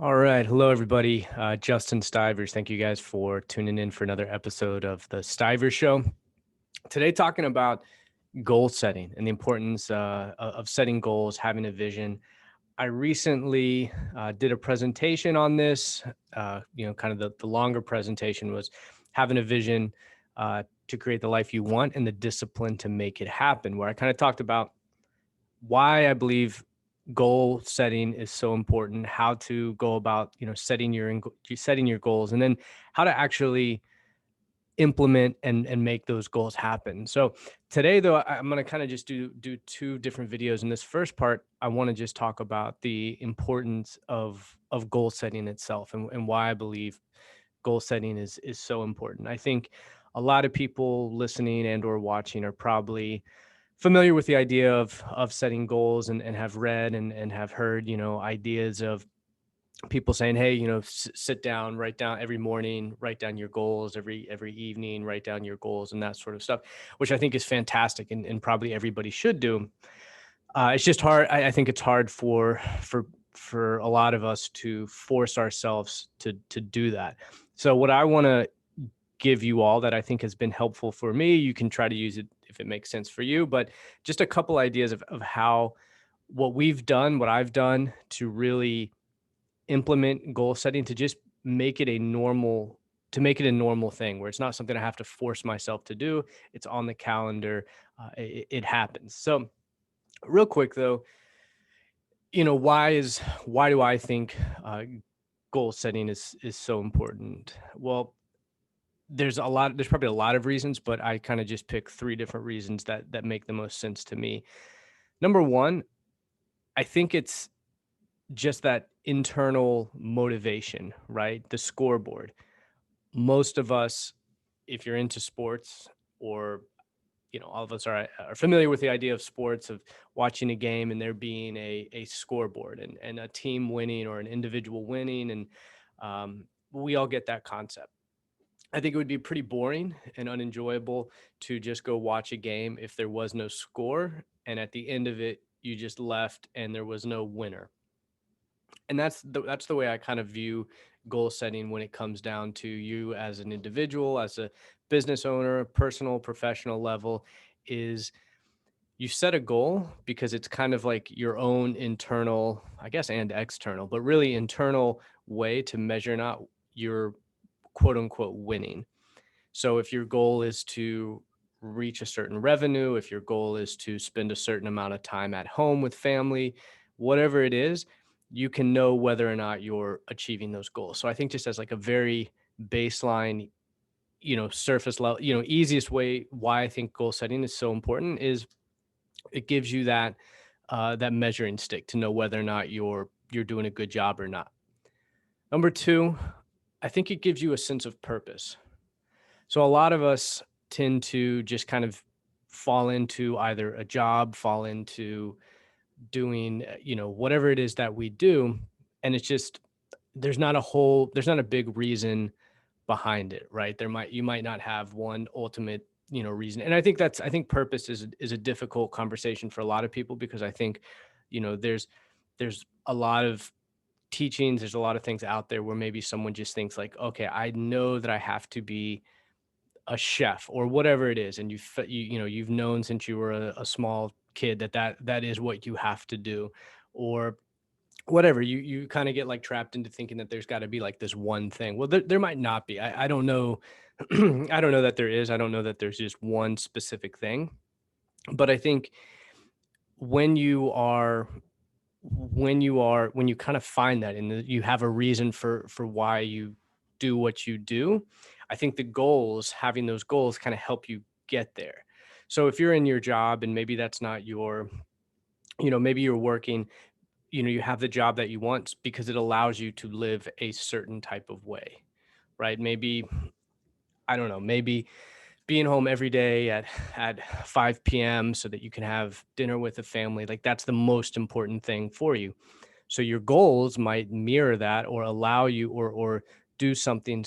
All right. Hello, everybody. Justin Stivers. Thank you guys for tuning in for another episode of the Stivers Show. Today, talking about goal setting and the importance of setting goals, having a vision. I recently did a presentation on this. Kind of the longer presentation was having a vision to create the life you want and the discipline to make it happen, where I kind of talked about why I believe goal setting is so important, how to go about, setting your goals, and then how to actually implement and make those goals happen. So today though, I'm going to kind of just do two different videos. In this first part, I want to just talk about the importance of goal setting itself and why I believe goal setting is so important. I think a lot of people listening and or watching are probably familiar with the idea of setting goals and have read and have heard, ideas of people saying, hey, sit down, write down every morning, write down your goals every evening, write down your goals and that sort of stuff, which I think is fantastic and probably everybody should do. It's just hard. I think it's hard for a lot of us to force ourselves to do that. So what I want to give you all that I think has been helpful for me, you can try to use it if it makes sense for you, but just a couple ideas of how what I've done to really implement goal setting to just make it a normal thing where it's not something I have to force myself to do. It's on the calendar. It happens. So real quick though, why do I think goal setting is so important? Well, there's probably a lot of reasons, but I kind of just pick three different reasons that make the most sense to me. Number one, I think it's just that internal motivation, right? The scoreboard. Most of us, if you're into sports, or all of us are familiar with the idea of sports, of watching a game and there being a scoreboard and a team winning or an individual winning, and we all get that concept. I think it would be pretty boring and unenjoyable to just go watch a game if there was no score and at the end of it you just left and there was no winner. And that's the way I kind of view goal setting when it comes down to you as an individual, as a business owner, personal, professional level, is you set a goal because it's kind of like your own internal, I guess, and external, but really internal way to measure not your quote unquote winning. So if your goal is to reach a certain revenue, if your goal is to spend a certain amount of time at home with family, whatever it is, you can know whether or not you're achieving those goals. So I think just as like a very baseline, surface level, easiest way why I think goal setting is so important is it gives you that measuring stick to know whether or not you're doing a good job or not. Number two, I think it gives you a sense of purpose. So a lot of us tend to just kind of fall into either a job, fall into doing, whatever it is that we do. And it's just, there's not a big reason behind it, right? You might not have one ultimate, reason. And I think purpose is a difficult conversation for a lot of people because I think, there's a lot of teachings, there's a lot of things out there where maybe someone just thinks like, okay, I know that I have to be a chef or whatever it is, and you've known since you were a small kid that is what you have to do, or whatever. You kind of get like trapped into thinking that there's got to be like this one thing. Well, there might not be. I don't know. I don't know that there is. I don't know that there's just one specific thing, but I think when you are when you kind of find that and you have a reason for why you do what you do, I think having those goals kind of help you get there. So if you're in your job and maybe that's not your, maybe you're working, you have the job that you want because it allows you to live a certain type of way, right? Maybe, I don't know, maybe being home every day at 5 p.m. so that you can have dinner with the family, like that's the most important thing for you. So your goals might mirror that or allow you or do something,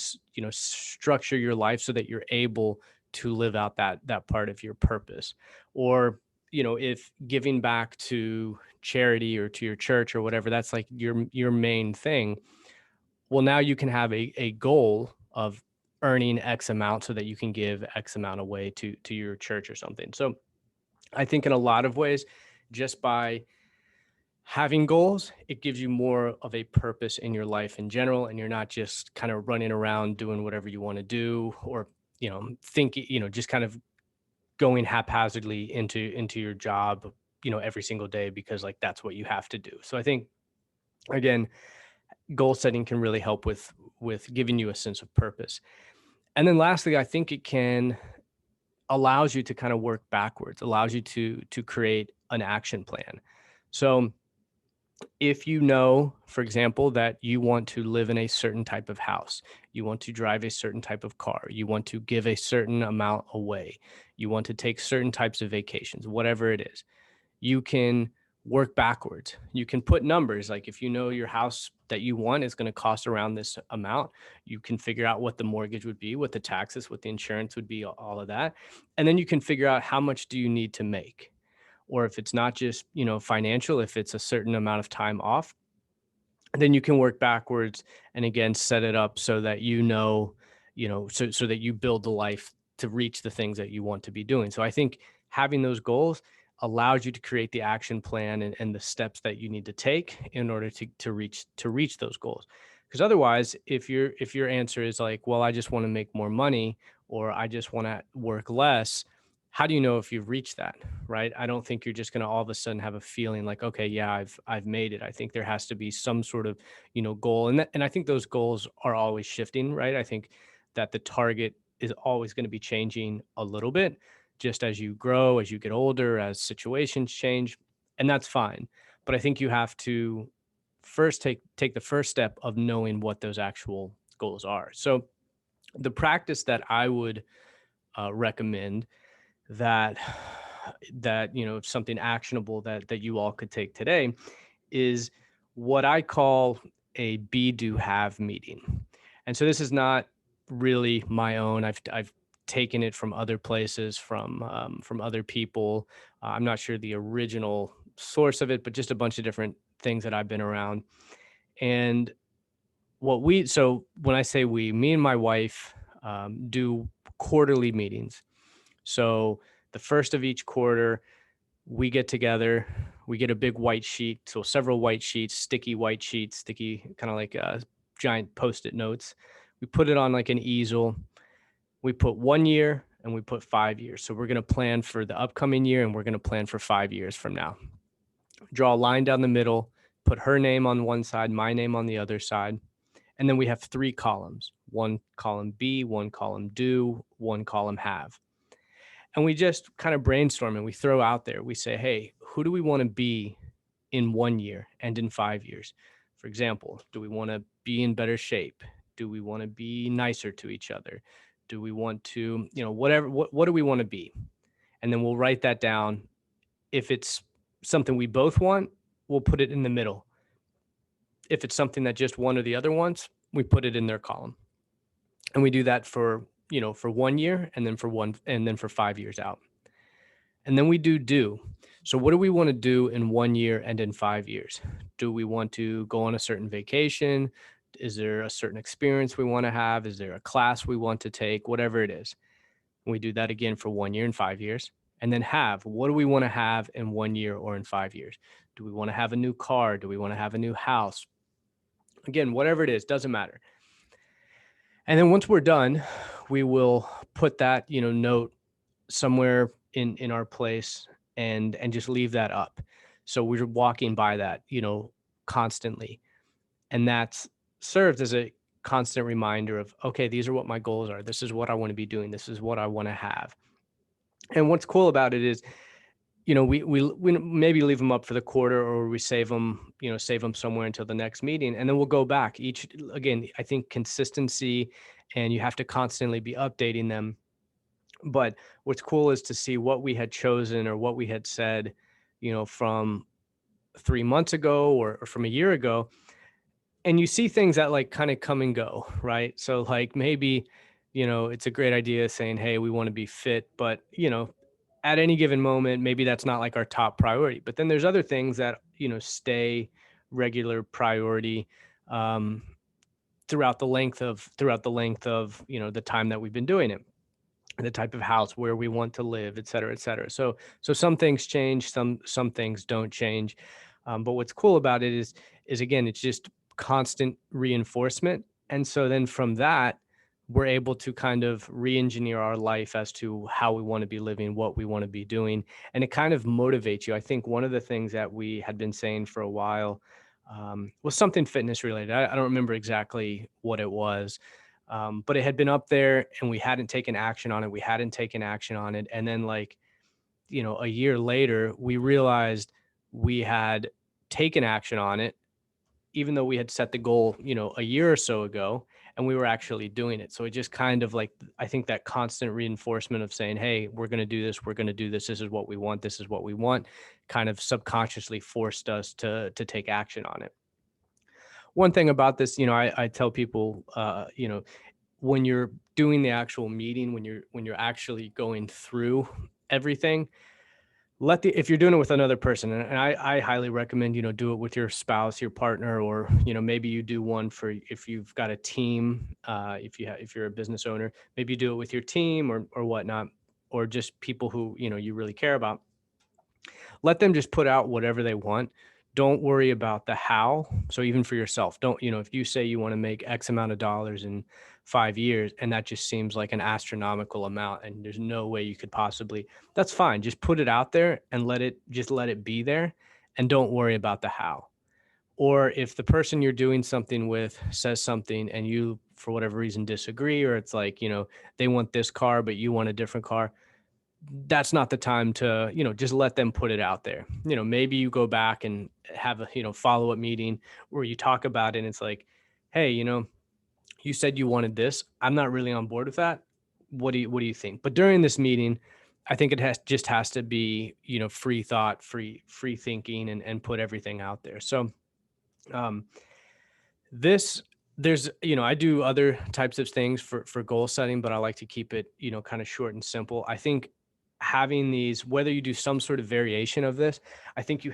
structure your life so that you're able to live out that part of your purpose. Or, if giving back to charity or to your church or whatever, that's like your main thing. Well, now you can have a goal of earning X amount so that you can give X amount away to your church or something. So I think in a lot of ways, just by having goals, it gives you more of a purpose in your life in general. And you're not just kind of running around doing whatever you want to do, or, just kind of going haphazardly into your job, every single day because like that's what you have to do. So I think again, goal setting can really help with giving you a sense of purpose. And then lastly, I think it can allows you to kind of work backwards, allows you to create an action plan. So if you know, for example, that you want to live in a certain type of house, you want to drive a certain type of car, you want to give a certain amount away, you want to take certain types of vacations, whatever it is, you can work backwards. You can put numbers. Like if you know your house that you want is going to cost around this amount, you can figure out what the mortgage would be, what the taxes, what the insurance would be, all of that. And then you can figure out how much do you need to make. Or if it's not just, financial, if it's a certain amount of time off, then you can work backwards and again set it up so that so that you build the life to reach the things that you want to be doing. So I think having those goals allows you to create the action plan and the steps that you need to take in order to reach those goals. Because otherwise, if your answer is like, well, I just want to make more money or I just want to work less, how do you know if you've reached that? Right? I don't think you're just going to all of a sudden have a feeling like, okay, yeah, I've made it. I think there has to be some sort of, goal. And I think those goals are always shifting, right? I think that the target is always going to be changing a little bit just as you grow, as you get older, as situations change, and that's fine. But I think you have to first take the first step of knowing what those actual goals are. So the practice that I would recommend that something actionable that you all could take today is what I call a be do have meeting. And so this is not really my own. I've taken it from other places, from other people. I'm not sure the original source of it, but just a bunch of different things that I've been around. And so when I say we, me and my wife do quarterly meetings. So the first of each quarter, we get together, we get a big white sheet. So several white sheets, sticky white sheets, sticky kind of like giant Post-it notes. We put it on like an easel. We put 1 year and we put 5 years. So we're going to plan for the upcoming year and we're going to plan for 5 years from now. Draw a line down the middle, put her name on one side, my name on the other side. And then we have 3 columns, one column be, one column do, one column have. And we just kind of brainstorm and we throw out there, we say, hey, who do we want to be in 1 year and in 5 years? For example, do we want to be in better shape? Do we want to be nicer to each other? Do we want to, whatever, what do we want to be? And then we'll write that down. If it's something we both want, we'll put it in the middle. If it's something that just one or the other wants, we put it in their column. And we do that for 1 year and then for 5 years out. And then we do. So what do we want to do in 1 year and in 5 years? Do we want to go on a certain vacation? Is there a certain experience we want to have? Is there a class we want to take? Whatever it is. And we do that again for 1 year and 5 years. And then what do we want to have in 1 year or in 5 years? Do we want to have a new car? Do we want to have a new house? Again, whatever it is, doesn't matter. And then once we're done, we will put that, note somewhere in our place and just leave that up. So we're walking by that, constantly. And that serves as a constant reminder of, okay, these are what my goals are. This is what I want to be doing. This is what I want to have. And what's cool about it is, we maybe leave them up for the quarter or we save them somewhere until the next meeting. And then we'll go back again, I think consistency, and you have to constantly be updating them. But what's cool is to see what we had chosen or what we had said, from 3 months ago or from a year ago. And you see things that like kind of come and go, right? So like maybe, it's a great idea saying, hey, we want to be fit, but, at any given moment, maybe that's not like our top priority, but then there's other things that, stay regular priority, um, throughout the length of, the time that we've been doing it, the type of house where we want to live, et cetera, et cetera. So some things change, some things don't change. But what's cool about it is again, it's just constant reinforcement. And so then from that, we're able to kind of re-engineer our life as to how we want to be living, what we want to be doing. And it kind of motivates you. I think one of the things that we had been saying for a while, was something fitness related. I don't remember exactly what it was, but it had been up there and we hadn't taken action on it. We hadn't taken action on it. And then, like, a year later, we realized we had taken action on it, even though we had set the goal, a year or so ago, and we were actually doing it. So it just kind of like, I think that constant reinforcement of saying, hey, we're going to do this, we're going to do this, this is what we want, this is what we want, kind of subconsciously forced us to take action on it. One thing about this, I tell people, when you're doing the actual meeting, when you're actually going through everything, if you're doing it with another person, and I highly recommend, do it with your spouse, your partner, or, maybe you do one for, if you've got a team, if you're a business owner, maybe you do it with your team or whatnot, or just people who, you really care about. Let them just put out whatever they want. Don't worry about the how. So even for yourself, don't, if you say you want to make X amount of dollars in 5 years, and that just seems like an astronomical amount, and there's no way you could possibly, that's fine. Just put it out there and let it be there. And don't worry about the how. Or if the person you're doing something with says something and you, for whatever reason, disagree, or it's like, they want this car, but you want a different car, that's not the time to, just let them put it out there. Maybe you go back and have a, follow-up meeting where you talk about it and it's like, hey, you said you wanted this. I'm not really on board with that. What do you think? But during this meeting, I think it has to be, free thought, free thinking, and put everything out there. So, um, this there's, I do other types of things for goal setting, but I like to keep it, kind of short and simple. I think having these, whether you do some sort of variation of this, I think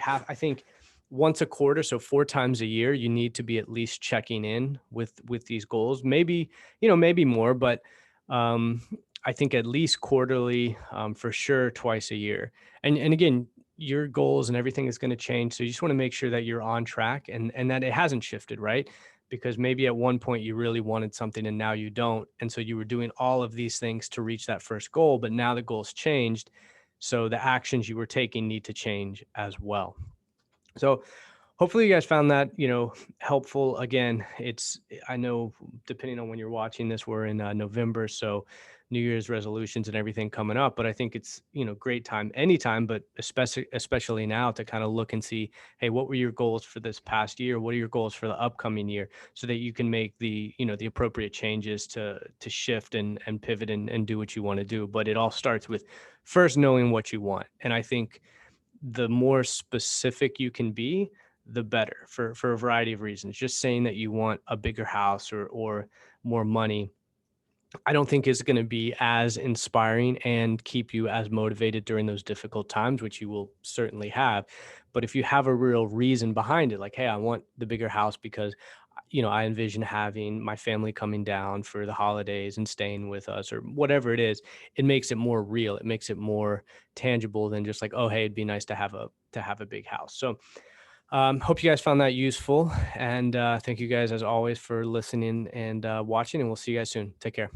once a quarter, so 4 times a year, you need to be at least checking in with these goals. Maybe, maybe more, but um I think at least quarterly, for sure twice a year. And again, your goals and everything is going to change, so you just want to make sure that you're on track, and that it hasn't shifted, right? Because maybe at one point you really wanted something and now you don't. And so you were doing all of these things to reach that first goal, but now the goal's changed. So the actions you were taking need to change as well. So hopefully you guys found that, helpful. Again, I know, depending on when you're watching this, we're in November. So New Year's resolutions and everything coming up, but I think it's, great time anytime, but especially now, to kind of look and see, hey, what were your goals for this past year? What are your goals for the upcoming year? So that you can make the appropriate changes to shift and pivot and do what you want to do. But it all starts with first knowing what you want. And I think the more specific you can be, the better, for a variety of reasons. Just saying that you want a bigger house or more money, I don't think is going to be as inspiring and keep you as motivated during those difficult times, which you will certainly have. But if you have a real reason behind it, like, hey, I want the bigger house because, I envision having my family coming down for the holidays and staying with us, or whatever it is, it makes it more real. It makes it more tangible than just like, oh, hey, it'd be nice to have a big house. So, hope you guys found that useful. And thank you guys, as always, for listening and watching. And we'll see you guys soon. Take care.